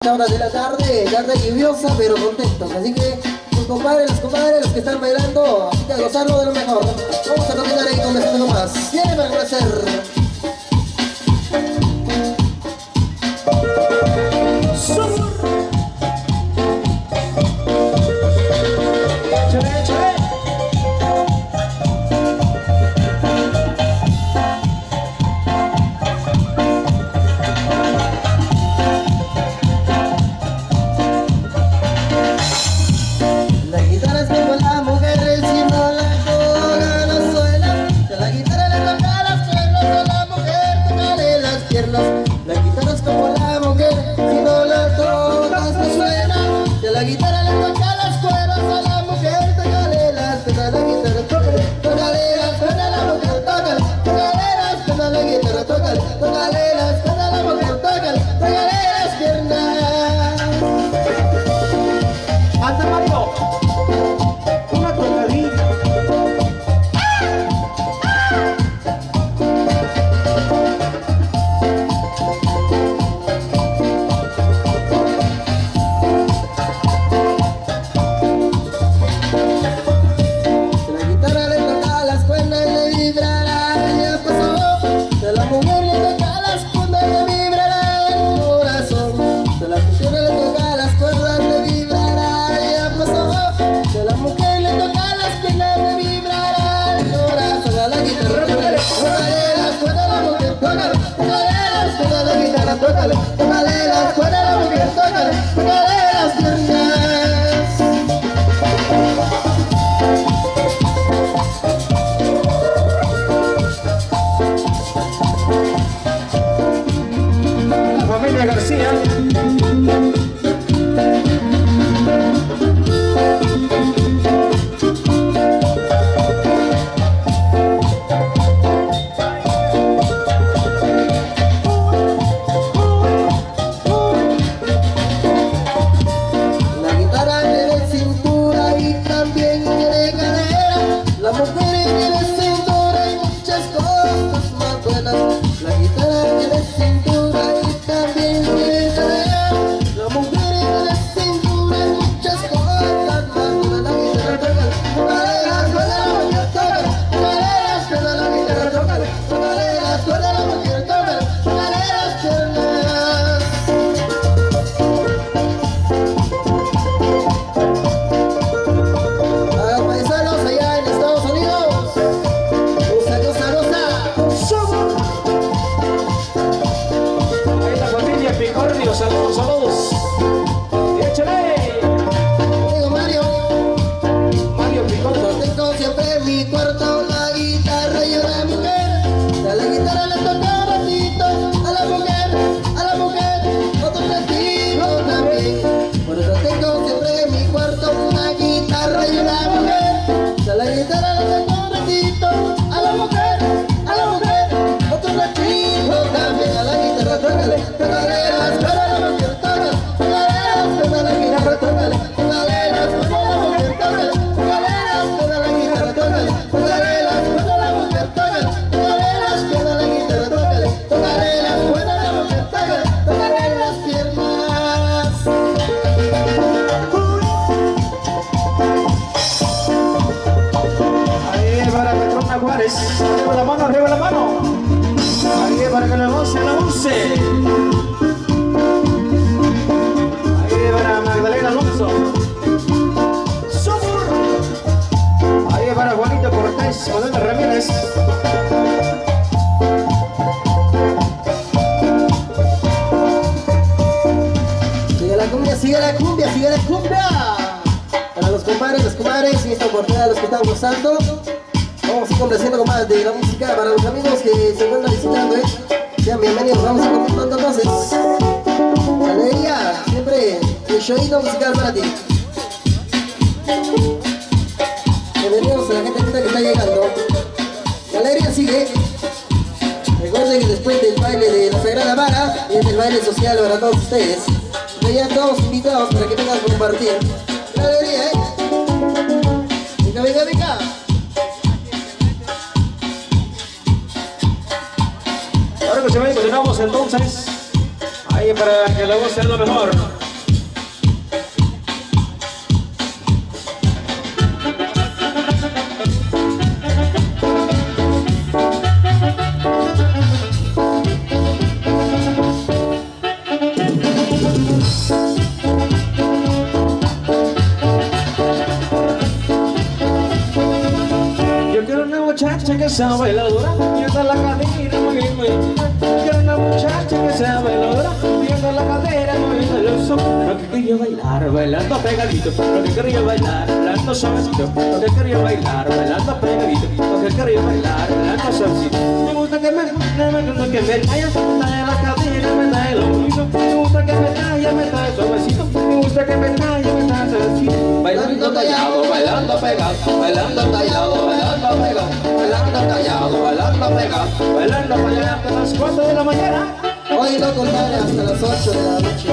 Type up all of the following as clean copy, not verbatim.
esta hora de la tarde lluviosa pero contentos. Así que los compadres, los que están bailando, así que a gozarlo de lo mejor. Vamos a continuar ahí conversando más. Viene para conocer. Arriba la mano, arriba la mano. Ahí para que la goce, la goce. Ahí para Magdalena Alonso. Somos. Ahí para Juanito Cortés, Modena Ramírez. Sigue la cumbia, sigue la cumbia, sigue la cumbia. Para los compadres y esta oportunidad los que están gozando. Vamos a ir complaciendo con más de la música para los amigos que se encuentran visitando, sean bienvenidos, vamos a continuar entonces. Alegría, siempre el showito musical para ti. Bienvenidos a la gente que está llegando. La alegría sigue. Recuerden que después del baile de la Sagrada Vara viene el baile social para todos ustedes. Ya todos invitados para que vengan a compartir. La alegría, Venga, venga, venga. Ahora que se va, continuamos entonces. Ahí para que la voz sea lo mejor. que sea bailadora, viendo la cadera, moviendo el quiero una muchacha que sea bailadora, viendo la cadera, moviendo los ojos. Lo que quería bailar, bailando pegadito. Lo que quería bailar, bailando suavecito. Lo que quería bailar, bailando pegadito. Lo que quería bailar, bailando suavecito. Me gusta que me talla la cadera, me talla el ombligo. Me gusta que me talla suavecito. Me gusta que me talla suavecito. Bailando tallado, bailando pegado, bailando tallado, bailando pegado, bailando tallado, bailando pegado, bailando tallado hasta las 4 de la mañana. Hoy no contaré hasta las 8 de la noche.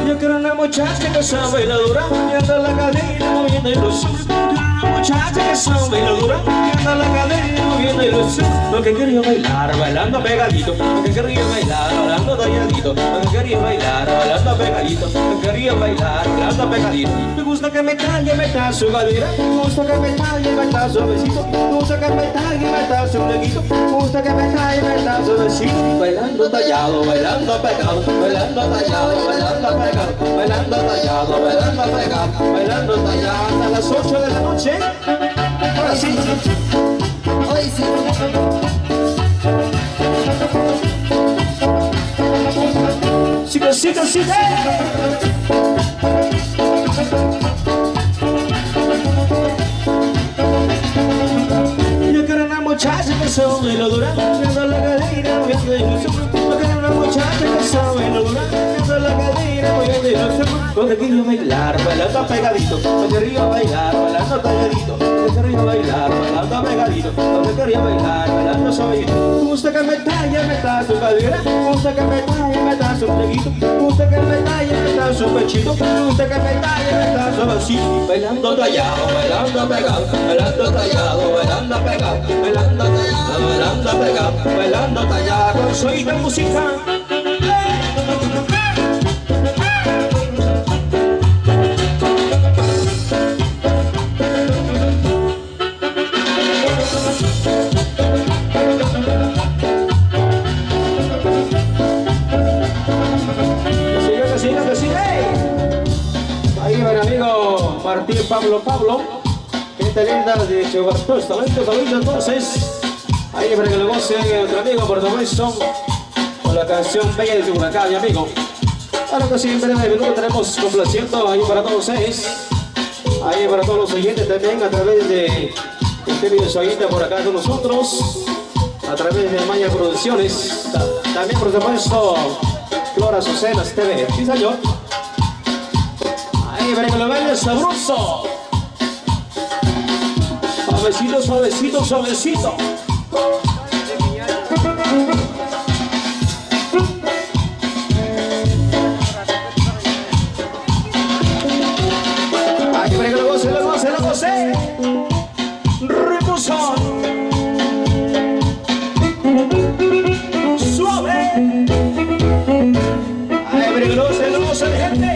Yo quiero una muchacha que sea bailadora, viendo la cadera, moviendo el ojos. Una muchacha que sea bailadora, viendo la cadera, moviendo el ojos. Lo que quería bailar, bailando pegadito. Lo que quería bailar, bailando talladito. Lo que quería bailar, bailando pegadito. Lo que quería bailar, bailando pegadito. Me gusta que me talle, meta su cadera. Me gusta que me talle, meta suavecito. Me gusta que me talle, meta su neguito. Me gusta que me talle, meta suavecito. Bailando tallado, bailando pegado, bailando tallado, bailando pegado, bailando tallado, bailando pegado, bailando tallado hasta las 8 de la noche. Ahora sí. Hoy sí. Sigue, sigue, sigue. Yo quiero una muchacha que sea bailadora, viendo la cadera, moviendo el ojos. Yo quiero una muchacha que sea bailadora, viendo la cadera, moviendo el ojos. Lo que quería bailar, bailando pegadito. Lo que quería bailar, bailando talladito. Lo que quería bailar, bailando pegadito. Lo que quería bailar, bailando suavecito. Me gusta que me talle, meta su cadera. Me gusta que me talle, meta su neguito. Me gusta que me talle, meta su pechito. Me gusta que me talle, meta suavecito. Bailando tallado, bailando pegado, bailando tallado, bailando pegado, bailando tallado, bailando pegado, bailando tallado con soy de música. Ahí va el amigo Martín Pablo, gente linda de Chihuahua, saludos entonces. Ahí para que lo goce nuestro amigo por supuesto con la canción Bella de Chihuahua, mi amigo. Ahora que sí, en breve minuto tenemos complaciendo ahí para todos ustedes. Ahí para todos los oyentes también a través de este video oyente por acá con nosotros. A través de Maya Producciones. También por supuesto Flora Azucenas TV. Sí, señor. Ahí para que lo vean sabroso. Suavecito, suavecito, suavecito. Ahí para que lo goce, lo goce, lo goce. Reposón. Suave. Ahí para que lo goce, gente.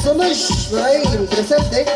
Sonosh, por ahí, interesante.